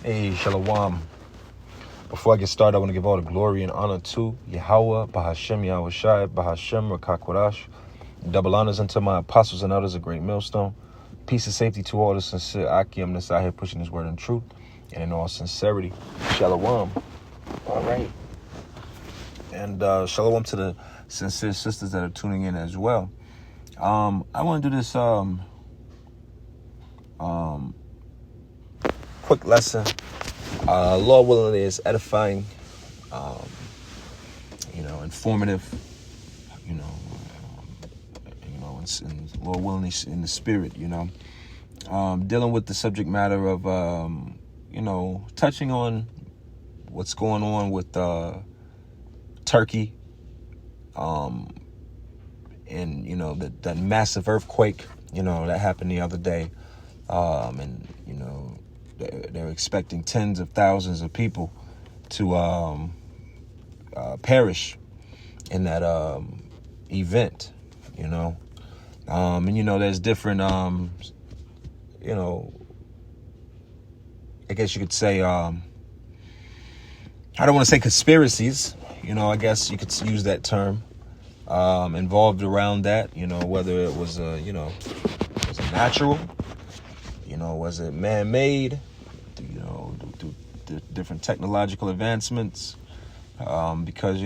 Hey, Shalom. Before I get started, I want to give all the glory and honor to Yahweh, Bahashem, Yahweh Shai, Bahashem, Rakakwadash. Double honors unto my apostles and others, a great millstone. Peace and safety to all the sincere Akim that's out here pushing his word in truth and in all sincerity. Shalom. All right. And shalom to the sincere sisters that are tuning in as well. I want to do this quick lesson. Lord willing, is edifying, informative, and Lord willing, in the spirit, dealing with the subject matter of, touching on what's going on with Turkey, and that massive earthquake, that happened the other day, they're expecting tens of thousands of people to perish in that event, there's different, I guess you could say, I don't want to say conspiracies, I guess you could use that term, involved around that, whether it was, was it natural, was it man-made, different technological advancements, because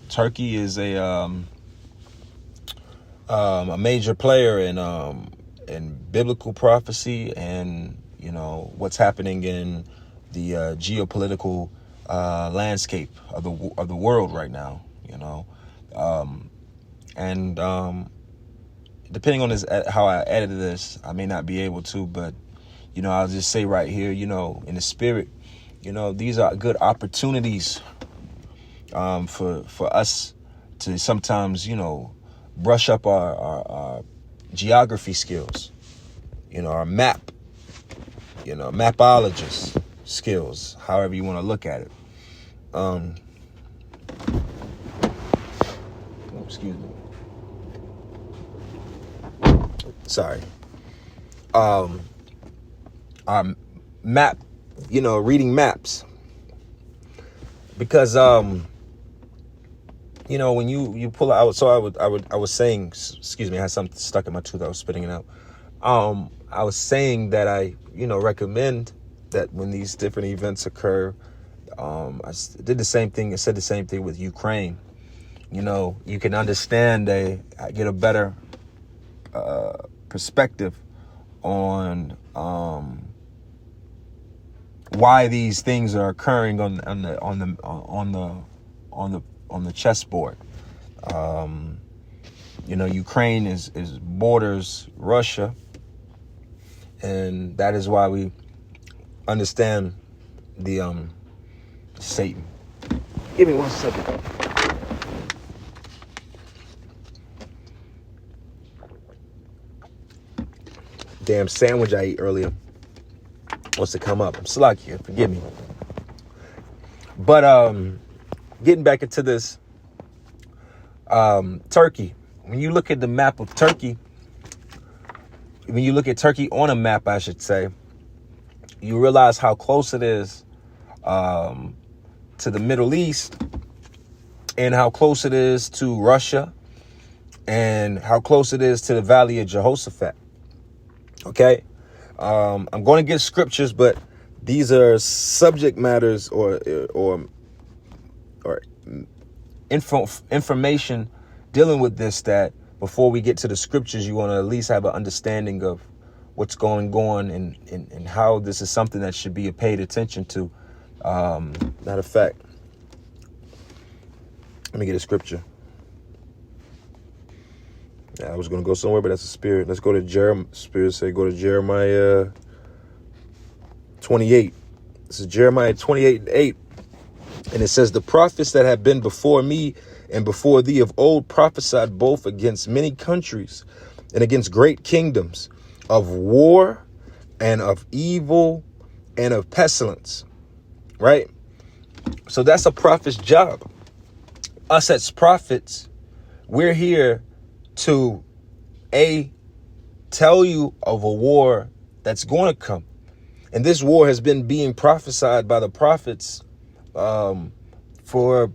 Turkey is a major player in biblical prophecy and what's happening in the geopolitical landscape of the world right now. And depending on how I edited this, I may not be able to, but I'll just say right here, in the spirit. These are good opportunities for us to sometimes, brush up our geography skills, our mapologist skills, however you want to look at it. Excuse me. Sorry. Our map, reading maps, because when you pull out, so I was saying, excuse me, I had something stuck in my tooth, I was spitting it out. I was saying that I recommend that when these different events occur, I did the same thing and said the same thing with Ukraine. You can understand, get a better perspective on why these things are occurring on the chessboard. Ukraine is borders Russia, and that is why we understand the Satan. Give me 1 second. Damn sandwich I ate earlier wants to come up. I'm slack here, forgive me. But getting back into this, Turkey. When you look at the map of Turkey, when you look at Turkey on a map, I should say, you realize how close it is to the Middle East, and how close it is to Russia, and how close it is to the Valley of Jehoshaphat. Okay, I'm going to get scriptures, but these are subject matters or information dealing with this, that before we get to the scriptures, you want to at least have an understanding of what's going on and how this is something that should be paid attention to. Matter of fact, let me get a scripture. Yeah, I was going to go somewhere, but that's a spirit. Let's go to Jeremiah. Spirit say go to Jeremiah 28. This is Jeremiah 28:8. And it says, the prophets that have been before me and before thee of old prophesied both against many countries and against great kingdoms, of war and of evil and of pestilence. Right? So that's a prophet's job. Us as prophets, we're here to tell you of a war that's going to come, And this war has been being prophesied by the prophets for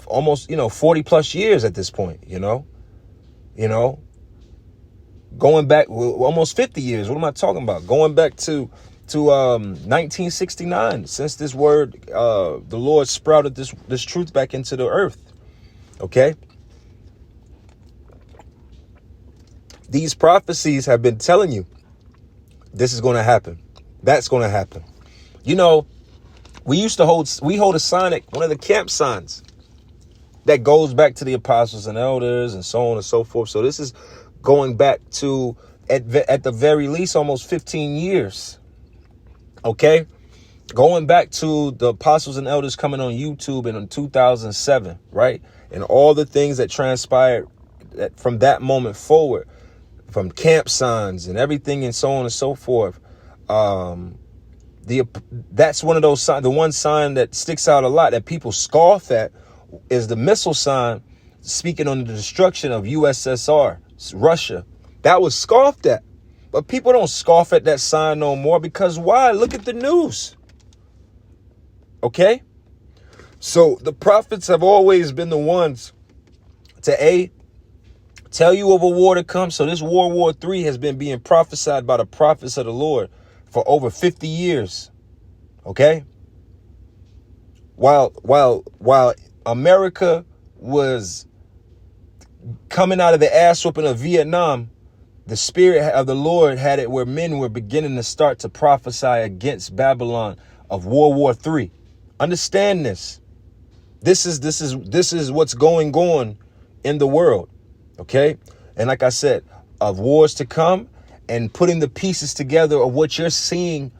almost, 40 plus years at this point, going back almost 50 years. What am I talking about? Going back to 1969, since this word, the Lord sprouted this truth back into the earth. Okay. These prophecies have been telling you this is going to happen. That's going to happen. We hold a sign at one of the camp signs that goes back to the apostles and elders and so on and so forth. So this is going back to, at the very least, almost 15 years. Okay. Going back to the apostles and elders coming on YouTube in 2007, right? And all the things that transpired from that moment forward, from camp signs and everything and so on and so forth. That's one of those signs. The one sign that sticks out a lot that people scoff at is the missile sign, speaking on the destruction of USSR, Russia. That was scoffed at. But people don't scoff at that sign no more, because why? Look at the news. Okay? So the prophets have always been the ones to tell you of a war to come. So this World War III has been being prophesied by the prophets of the Lord for over 50 years. Okay? While America was coming out of the ass whooping of Vietnam, the Spirit of the Lord had it where men were beginning to start to prophesy against Babylon of World War III. Understand this. This is what's going on in the world. Okay. And like I said, of wars to come, and putting the pieces together of what you're seeing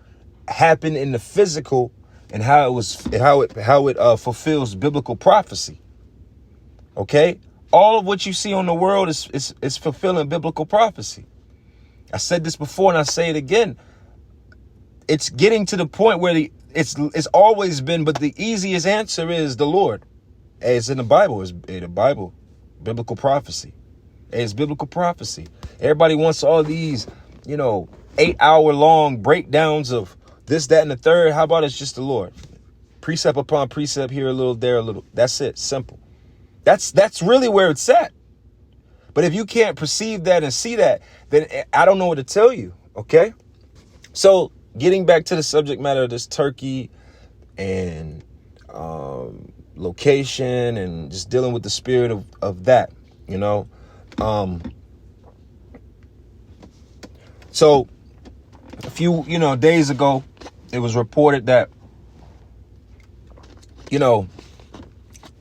happen in the physical and how it fulfills biblical prophecy. Okay. All of what you see on the world is fulfilling biblical prophecy. I said this before and I say it again. It's getting to the point where it's always been, but the easiest answer is the Lord. Hey, it's in the Bible. It's the Bible, biblical prophecy. Hey, it's biblical prophecy. Everybody wants all these, 8-hour long breakdowns of this, that, and the third. How about it's just the Lord? Precept upon precept, here a little, there a little. That's it. Simple. That's really where it's at. But if you can't perceive that and see that, then I don't know what to tell you. Okay. So getting back to the subject matter of this Turkey and location and just dealing with the spirit of that, So a few, days ago, it was reported that,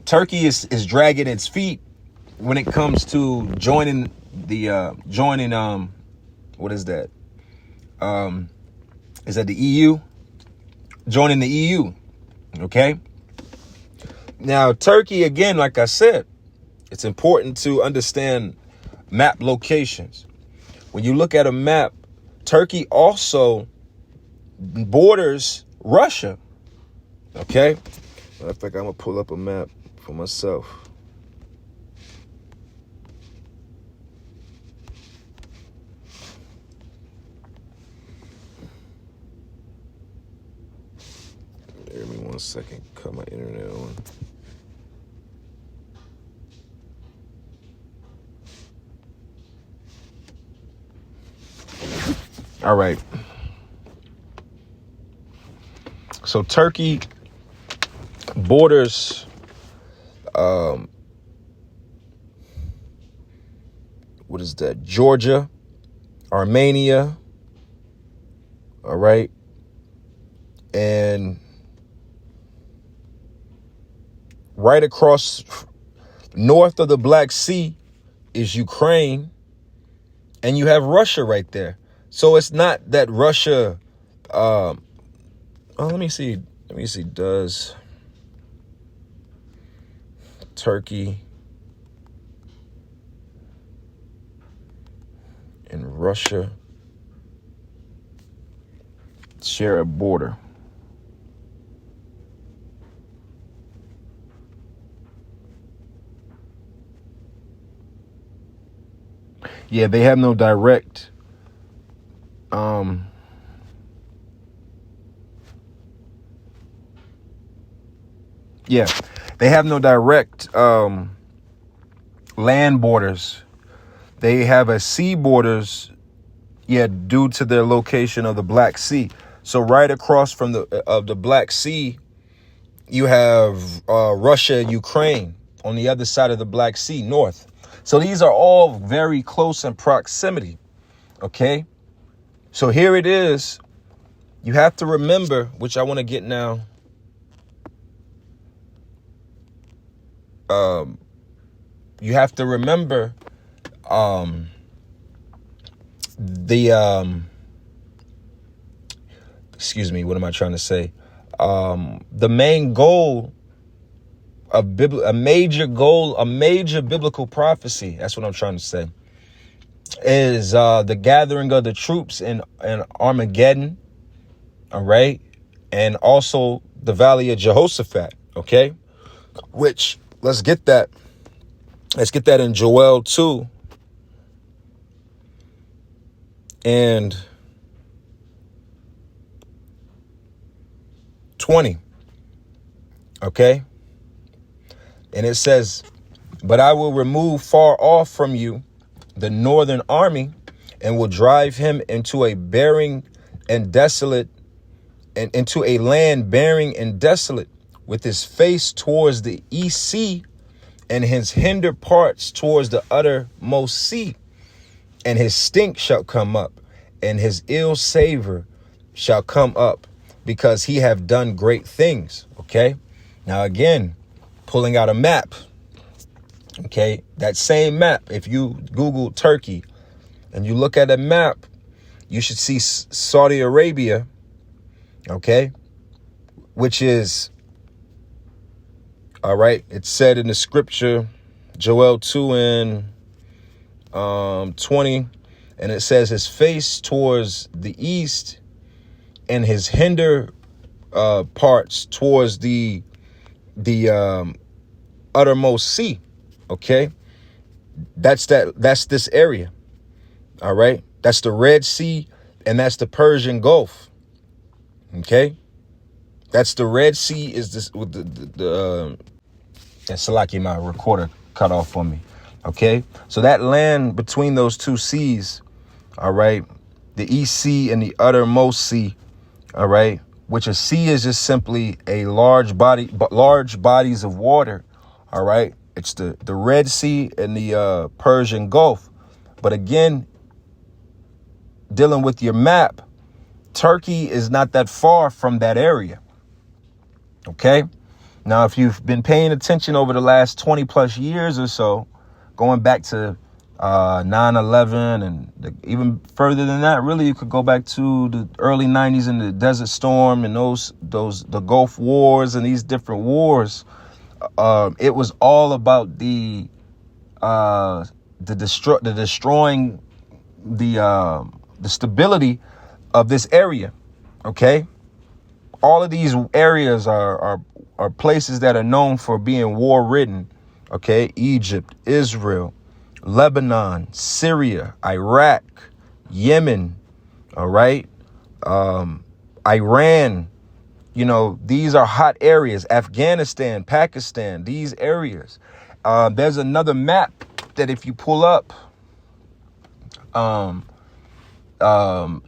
Turkey is dragging its feet when it comes to joining what is that? Is that the EU? Joining the EU. Okay. Now, Turkey, again, like I said, it's important to understand map locations. When you look at a map, Turkey also borders Russia. Okay. I think I'm going to pull up a map for myself. Give me 1 second. Cut my internet on. All right. So Turkey borders what is that? Georgia, Armenia. All right. And right across north of the Black Sea is Ukraine, and you have Russia right there. So it's not that Russia, let me see. Does Turkey and Russia share a border? Yeah, they have no direct Yeah, they have no direct land borders. They have a sea borders, yeah, due to their location of the Black Sea. So right across from the Black Sea, you have Russia and Ukraine on the other side of the Black Sea, north. So these are all very close in proximity. Okay, so here it is. You have to remember, which I want to get now. You have to remember excuse me, what am I trying to say? The main goal of a major biblical prophecy, that's what I'm trying to say, is the gathering of the troops in Armageddon, all right? And also the Valley of Jehoshaphat, okay? Which, let's get that in Joel 2 and 20, okay? And it says, but I will remove far off from you the northern army and will drive him into a barren and desolate, and into a land barren and desolate, with his face towards the east sea and his hinder parts towards the uttermost sea. And his stink shall come up, and his ill savor shall come up, because he have done great things. Okay. Now, again, pulling out a map. Okay. That same map, if you Google Turkey and you look at a map, you should see Saudi Arabia. Okay. Which is, all right, it's said in the scripture, Joel 2 and 20, and it says his face towards the east and his hinder parts towards the uttermost sea. Okay, that's this area. All right, that's the Red Sea and that's the Persian Gulf. Okay, that's the Red Sea is this with the Salaki, my recorder cut off for me. Okay, so that land between those two seas, all right, the East Sea and the uttermost sea, all right, which a sea is just simply a large bodies of water, all right. It's the Red Sea and the Persian Gulf. But again, dealing with your map, Turkey is not that far from that area. Okay, now if you've been paying attention over the last 20 plus years or so, going back to 9/11 and even further than that, really, you could go back to the early 90s and the Desert Storm and the Gulf Wars and these different wars. It was all about the destroying the stability of this area. Okay, all of these areas are places that are known for being war-ridden. Okay, Egypt, Israel, Lebanon, Syria, Iraq, Yemen, all right, Iran. You know, these are hot areas. Afghanistan, Pakistan, these areas. There's another map that if you pull up,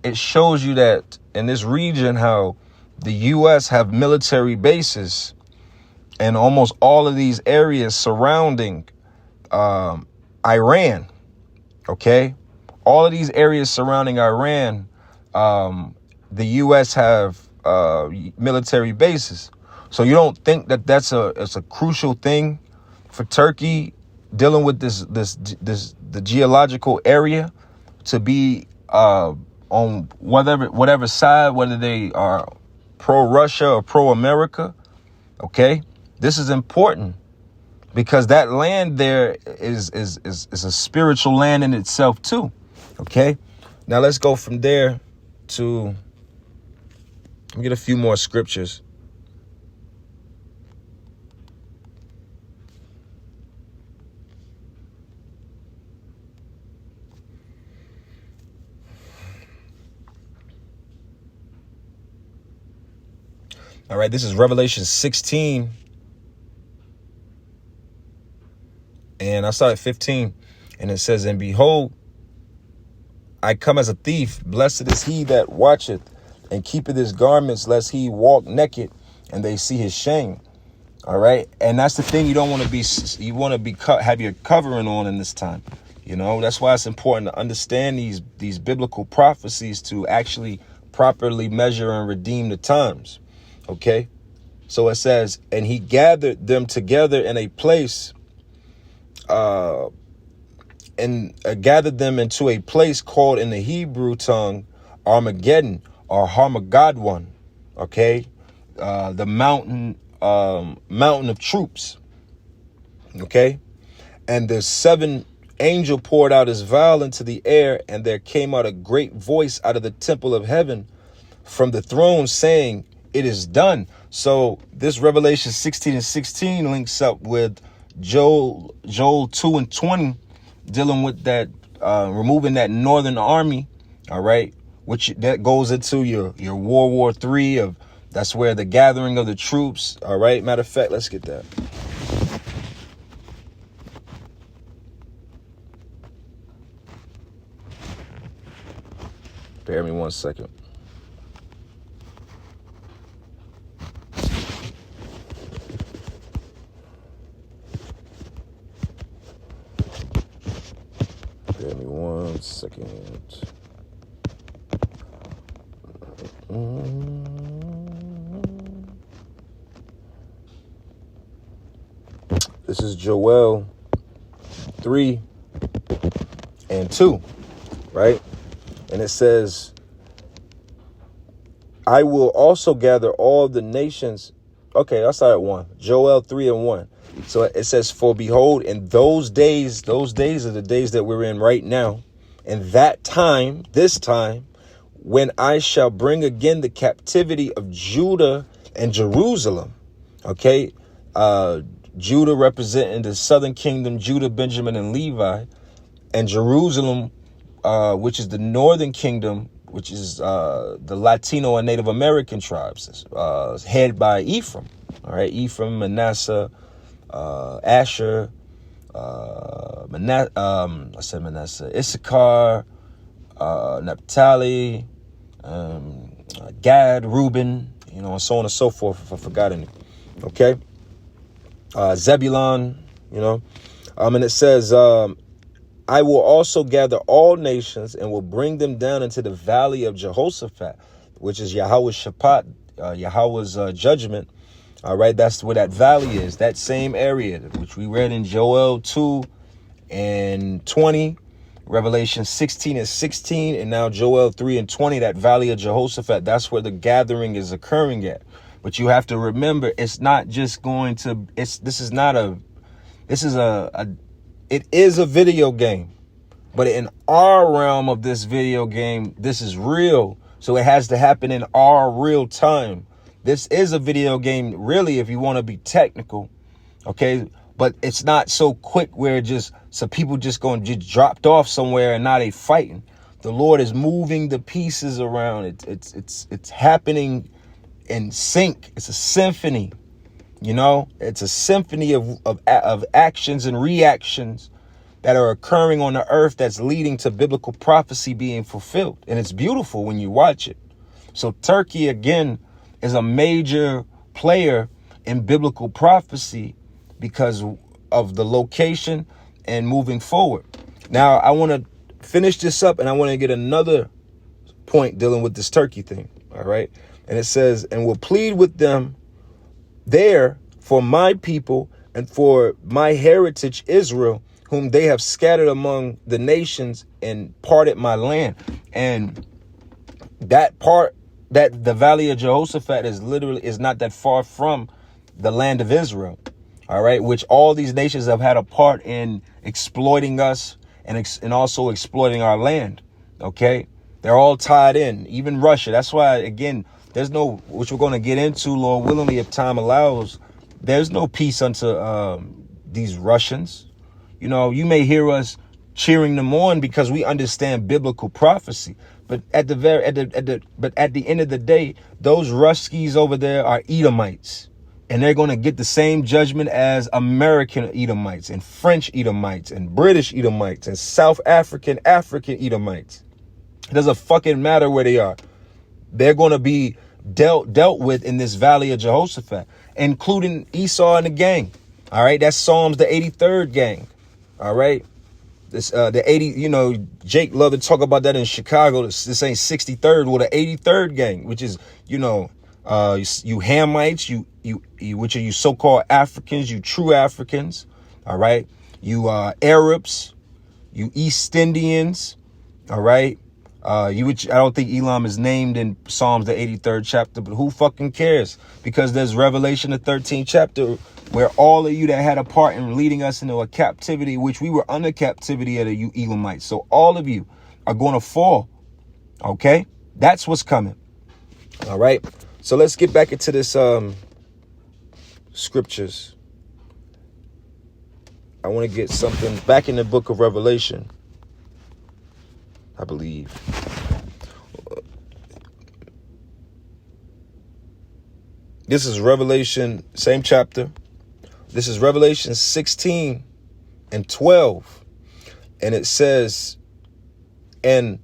it shows you that in this region how the U.S. have military bases in almost all of these areas surrounding Iran. Okay, all of these areas surrounding Iran, the U.S. have military bases. So you don't think that it's a crucial thing for Turkey dealing with the geological area to be on whatever side, whether they are pro-Russia or pro-America. Okay, this is important because that land there is a spiritual land in itself too. Okay, now let's go from there to get a few more scriptures. All right, this is Revelation 16 And I started 15, and it says, and behold, I come as a thief. Blessed is he that watcheth and keepeth his garments, lest he walk naked and they see his shame. All right. And that's the thing. You don't want to be, you want to be, have your covering on in this time. You know, that's why it's important to understand these biblical prophecies to actually properly measure and redeem the times. OK, so it says, and he gathered them together in a place, gathered them into a place called in the Hebrew tongue Armageddon or Harmageddon. OK, the mountain of troops. OK, and the seventh angel poured out his vial into the air, and there came out a great voice out of the temple of heaven from the throne saying, it is done. So this Revelation 16:16 links up with Joel 2:20, dealing with that, removing that northern army. All right, which that goes into your World War III that's where the gathering of the troops. All right. Matter of fact, let's get that. Bear me 1 second. Bear me 1 second. This is Joel 3:2, right? And it says, I will also gather all the nations. Okay, I'll start at 1. Joel 3:1. So it says, for behold, in those days are the days that we're in right now. And that time, this time, when I shall bring again the captivity of Judah and Jerusalem. Okay. Judah representing the southern kingdom, Judah, Benjamin, and Levi, and Jerusalem, which is the northern kingdom, which is the Latino and Native American tribes, headed by Ephraim. All right, Ephraim, Manasseh, Asher, Manasseh, Issachar, Naphtali, Gad, Reuben, and so on and so forth, if I forgot any. Okay. Zebulun, and it says, I will also gather all nations and will bring them down into the valley of Jehoshaphat, which is Yahweh's Shabbat, Yahweh's judgment. All right, that's where that valley is, that same area, which we read in Joel 2:20, Revelation 16:16, and now Joel 3:20, that valley of Jehoshaphat. That's where the gathering is occurring at. But you have to remember, it's not just going to, it is a video game, but in our realm of this video game, this is real. So it has to happen in our real time. This is a video game, really, if you want to be technical. Okay. But it's not so quick where so people just going to get dropped off somewhere and now they fighting. The Lord is moving the pieces around. It's happening in sync. It's a symphony, it's a symphony of actions and reactions that are occurring on the earth that's leading to biblical prophecy being fulfilled. And it's beautiful when you watch it. So Turkey, again, is a major player in biblical prophecy because of the location and moving forward. Now, I want to finish this up and I want to get another point dealing with this Turkey thing. All right. And it says, and will plead with them there for my people and for my heritage, Israel, whom they have scattered among the nations and parted my land. And that part, that the valley of Jehoshaphat is not that far from the land of Israel. All right. Which all these nations have had a part in exploiting us and also exploiting our land. OK, they're all tied in, even Russia. That's why, again, there's no, which we're going to get into, Lord willingly, if time allows. There's no peace unto these Russians. You may hear us cheering them on because we understand biblical prophecy. But at the end of the day, those Ruskies over there are Edomites. And they're going to get the same judgment as American Edomites and French Edomites and British Edomites and South African Edomites. It doesn't fucking matter where they are. They're going to be dealt with in this valley of Jehoshaphat, including Esau and the gang. All right. That's Psalms, the 83rd gang. All right. This the 80, Jake loved to talk about that in Chicago. This ain't 63rd, well, the 83rd gang, which is, you Hamites, which are you so-called Africans, you true Africans. All right. You Arabs, you East Indians. All right. Which I don't think Elam is named in Psalms, the 83rd chapter, but who fucking cares? Because there's Revelation, the 13th chapter, where all of you that had a part in leading us into a captivity, which we were under captivity of you Elamites. So all of you are going to fall. Okay. That's what's coming. All right. So let's get back into this, scriptures. I want to get something back in the book of Revelation, I believe. This is Revelation, same chapter. This is Revelation 16 and 12. And it says, and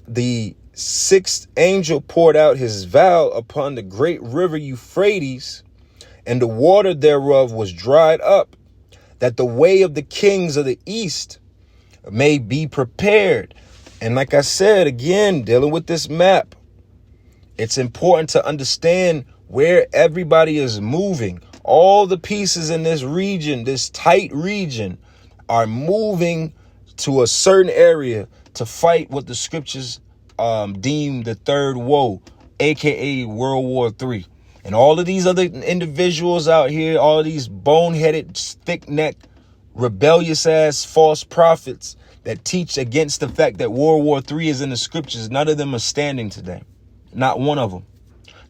the sixth angel poured out his vial upon the great river Euphrates, and the water thereof was dried up, that the way of the kings of the east may be prepared. And like I said, again, dealing with this map, it's important to understand where everybody is moving. All the pieces in this region, this tight region, are moving to a certain area to fight what the scriptures deem the third woe, aka World War III. And all of these other individuals out here, all of these boneheaded, thick-necked, rebellious-ass false prophets that teach against the fact that World War III is in the scriptures, none of them are standing today. Not one of them.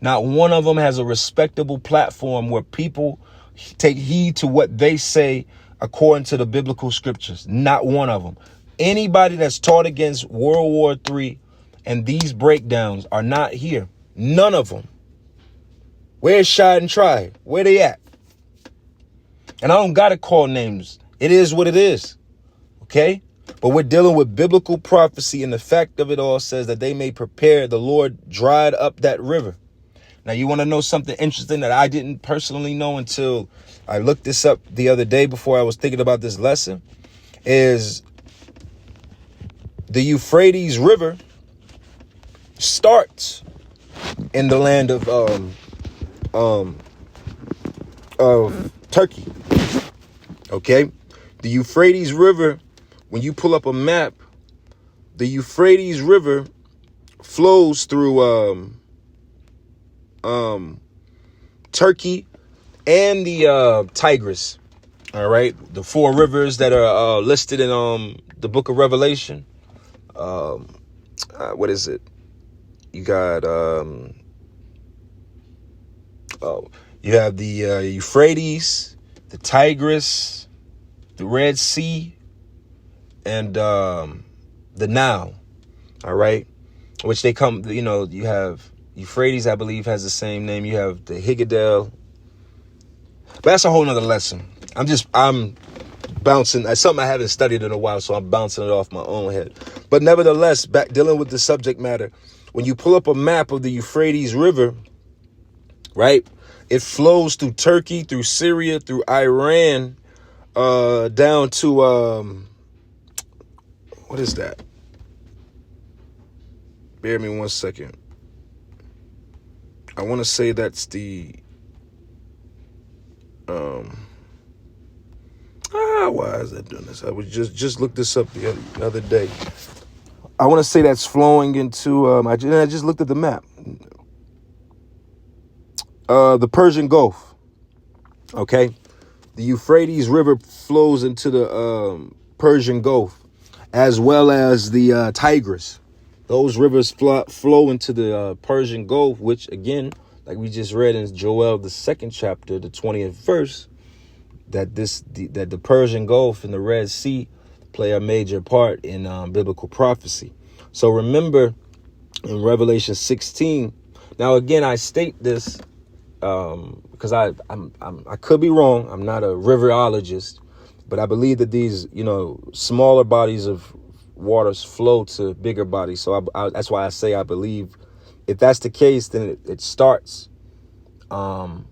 Not one of them has a respectable platform where people take heed to what they say according to the biblical scriptures. Not one of them. Anybody that's taught against World War III and these breakdowns are not here. None of them. Where's Shad and Try? Where they at? And I don't got to call names. It is what it is. Okay? But we're dealing with biblical prophecy, and the fact of it all says that they may prepare. The Lord dried up that river. Now, you want to know something interesting that I didn't personally know until I looked this up the other day before I was thinking about this lesson, is the Euphrates River starts in the land of Turkey. Okay? The Euphrates River, when you pull up a map, the Euphrates River flows through Turkey and the Tigris. All right, the four rivers that are listed in the book of Revelation. What is it? You got you have the Euphrates, the Tigris, the Red Sea, and the Nile. All right, which they come. You have Euphrates, I believe, has the same name. You have the Higgadel. But that's a whole nother lesson. I'm bouncing. That's something I haven't studied in a while, so I'm bouncing it off my own head. But nevertheless, back dealing with the subject matter, when you pull up a map of the Euphrates River, right, it flows through Turkey, through Syria, through Iran, down to, what is that? Bear me 1 second. I want to say that's the, why is that doing this? I was just looked this up the other day. I want to say that's flowing into, I just looked at the map. The Persian Gulf. Okay. The Euphrates River flows into the Persian Gulf, as well as the Tigris. Those rivers flow into the Persian Gulf, which, again, like we just read in Joel, the 2nd chapter, the 20th verse, that the Persian Gulf and the Red Sea play a major part in biblical prophecy. So remember in Revelation 16, now again, I state this because I could be wrong. I'm not a riverologist, but I believe that these, smaller bodies of waters flow to bigger bodies. So that's why I say I believe. If that's the case, then it starts in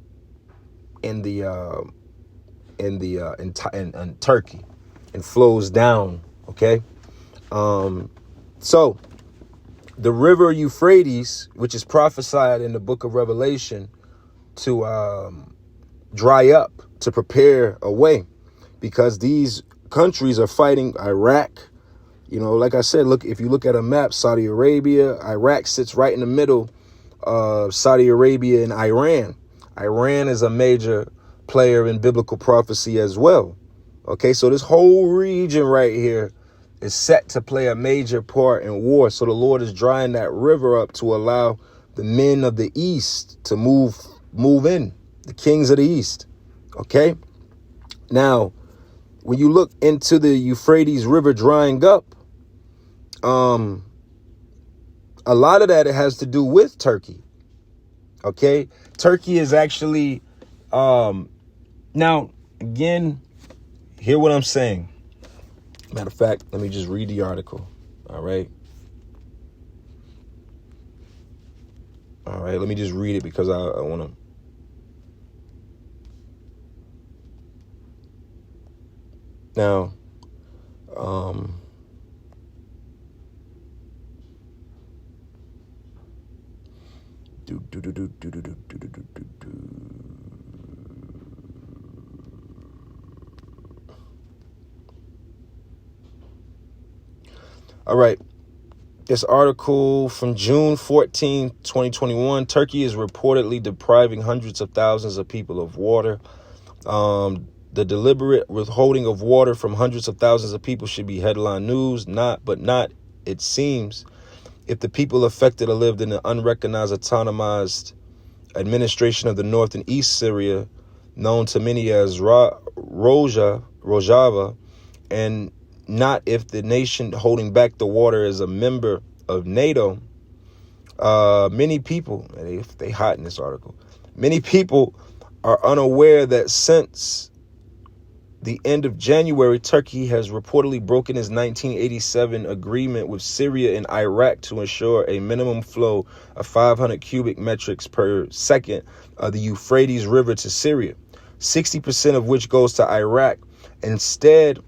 Turkey and flows down. Okay, so the river Euphrates, which is prophesied in the book of Revelation to dry up, to prepare a way, because these countries are fighting Iraq. Like I said, look, if you look at a map, Saudi Arabia, Iraq sits right in the middle of Saudi Arabia and Iran. Iran is a major player in biblical prophecy as well. Okay, so this whole region right here is set to play a major part in war. So the Lord is drying that river up to allow the men of the East to move in, the kings of the East. Okay, now when you look into the Euphrates River drying up, a lot of that, it has to do with Turkey. Okay, Turkey is actually, now again, hear what I'm saying. Matter of fact, let me just read the article. All right, let me just read it because I want to. Now, all right. This article from June 14, 2021, Turkey is reportedly depriving hundreds of thousands of people of water. The deliberate withholding of water from hundreds of thousands of people should be headline news, it seems, if the people affected lived in an unrecognized autonomized administration of the North and East Syria, known to many as Rojava, and not if the nation holding back the water is a member of NATO. Many people, they hot in this article, many people are unaware that since the end of January, Turkey has reportedly broken its 1987 agreement with Syria and Iraq to ensure a minimum flow of 500 cubic metrics per second of the Euphrates River to Syria, 60% of which goes to Iraq. Instead,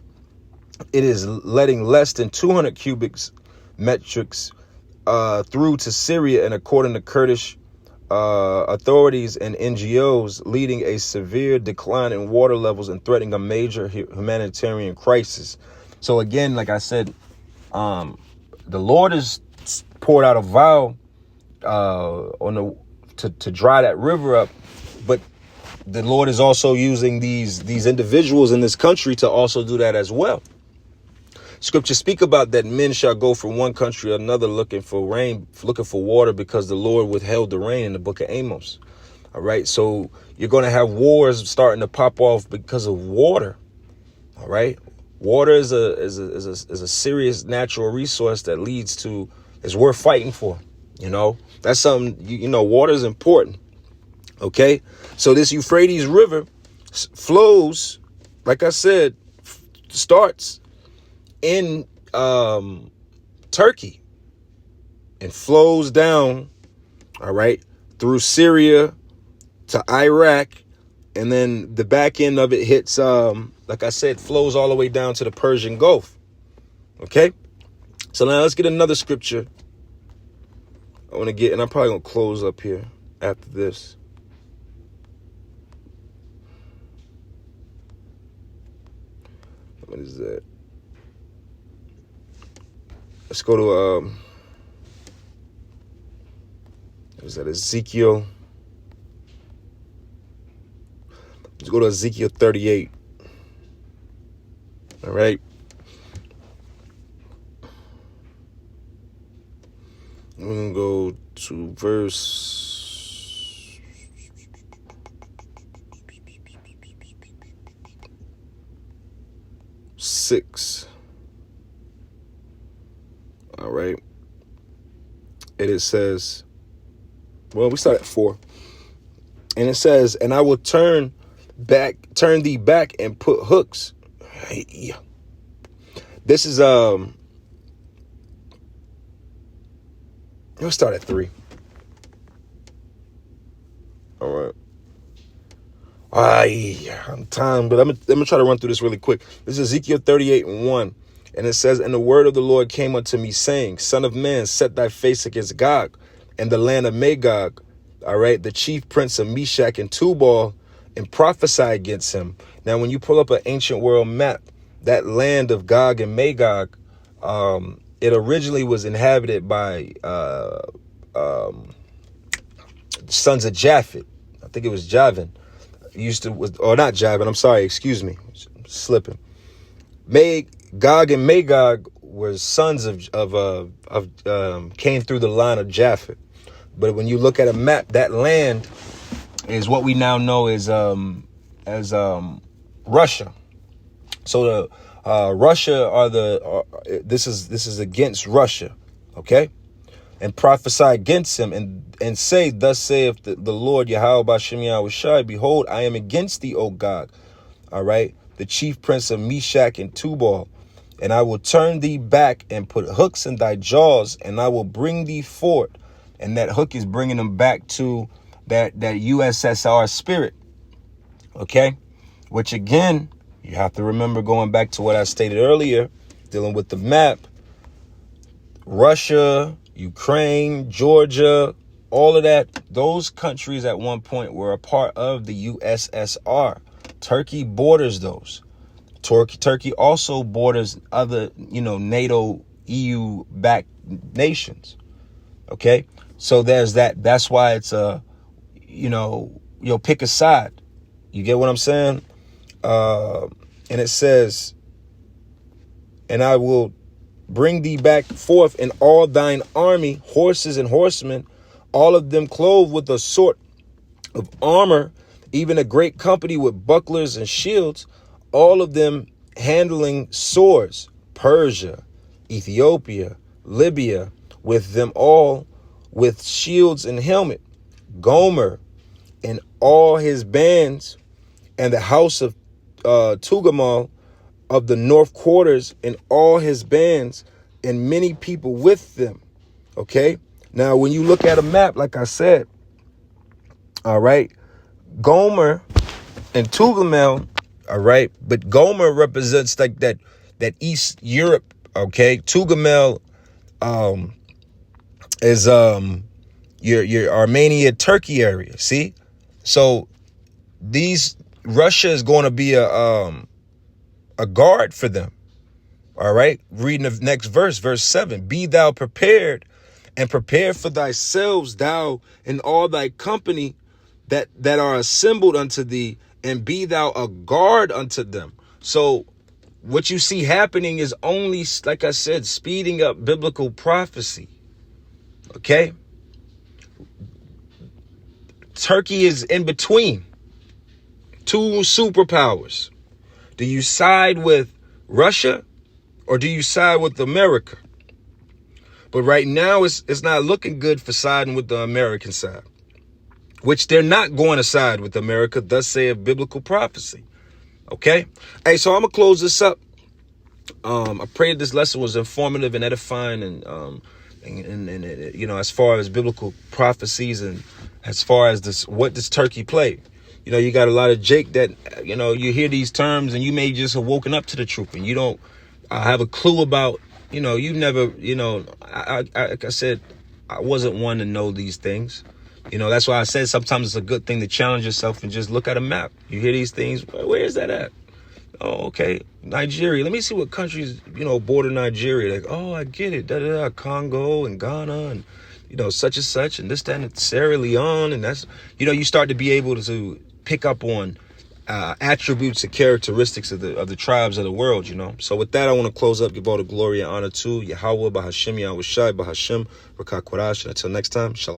it is letting less than 200 cubic metrics through to Syria, and according to Kurdish authorities and NGOs, leading a severe decline in water levels and threatening a major humanitarian crisis. So again, like I said, the Lord has poured out a vow to dry that river up, but the Lord is also using these individuals in this country to also do that as well. Scriptures speak about that men shall go from one country to another looking for rain, looking for water, because the Lord withheld the rain in the book of Amos. All right. So you're going to have wars starting to pop off because of water. All right. Water is a serious natural resource that is worth fighting for. That's something, water is important. OK, so this Euphrates River flows, like I said, starts in Turkey and flows down, all right, through Syria to Iraq, and then the back end of it hits, like I said, flows all the way down to the Persian Gulf. Okay, so now let's get another scripture I want to get, and I'm probably gonna close up here after this. What is that? Let's go to, is that Ezekiel? Let's go to Ezekiel 38. All right. We're going to go to verse 6. All right. And it says, well, we start at 4. And it says, and I will turn thee back and put hooks. This is, let's start at 3. All right. I'm timed, but I'm gonna try to run through this really quick. This is Ezekiel 38:1. And it says, and the word of the Lord came unto me, saying, Son of man, set thy face against Gog and the land of Magog, all right, the chief prince of Meshach and Tubal, and prophesy against him. Now, when you pull up an ancient world map, that land of Gog and Magog, it originally was inhabited by sons of Japhet. I think it was Javan. Not Javan. I'm sorry. Excuse me. I'm slipping. Gog and Magog were sons of came through the line of Japhet. But when you look at a map, that land is what we now know as Russia. So the Russia this is against Russia, okay? And prophesy against him and say, thus saith the Lord Yahweh B'Shem Yahushai, behold, I am against thee, O Gog, all right, the chief prince of Meshach and Tubal, and I will turn thee back and put hooks in thy jaws, and I will bring thee forth. And that hook is bringing them back to that USSR spirit, okay? Which again, you have to remember, going back to what I stated earlier, dealing with the map, Russia, Ukraine, Georgia, all of that, those countries at one point were a part of the USSR. Turkey borders those. Turkey also borders other, NATO, EU-backed nations. Okay? So there's that. That's why it's pick a side. You get what I'm saying? And it says, and I will bring thee back forth in all thine army, horses and horsemen, all of them clothed with a sort of armor, even a great company with bucklers and shields, all of them handling swords, Persia, Ethiopia, Libya, with them all with shields and helmet, Gomer and all his bands, and the house of Tugamal of the north quarters and all his bands, and many people with them. Okay. Now, when you look at a map, like I said, all right, Gomer and Tugamal, all right, but Gomer represents like that East Europe. Okay. Tugamal is your Armenia, Turkey area. See? So Russia is going to be a guard for them. All right. Reading the next verse 7. Be thou prepared, and prepare for thyself, thou and all thy company that are assembled unto thee, and be thou a guard unto them. So what you see happening is only, like I said, speeding up biblical prophecy. Okay. Turkey is in between two superpowers. Do you side with Russia or do you side with America? But right now, it's not looking good for siding with the American side, which they're not going to side with America, thus saith biblical prophecy. Okay? Hey, so I'm going to close this up. I pray this lesson was informative and edifying, and as far as biblical prophecies and as far as what does Turkey play? You got a lot of Jake that, you hear these terms and you may just have woken up to the truth and you don't have a clue about, you never, like I said, I wasn't one to know these things. That's why I said sometimes it's a good thing to challenge yourself and just look at a map. You hear these things. Where is that at? Oh, okay. Nigeria. Let me see what countries, border Nigeria. Like, oh, I get it. Congo and Ghana and, such and such and this, that, and Sierra Leone. And that's, you start to be able to pick up on attributes and characteristics of the tribes of the world, So with that, I want to close up, give all the glory and honor to Yahweh, B'Hashem, Yahushai, B'Hashem, Rakak Korash. And until next time, shalom.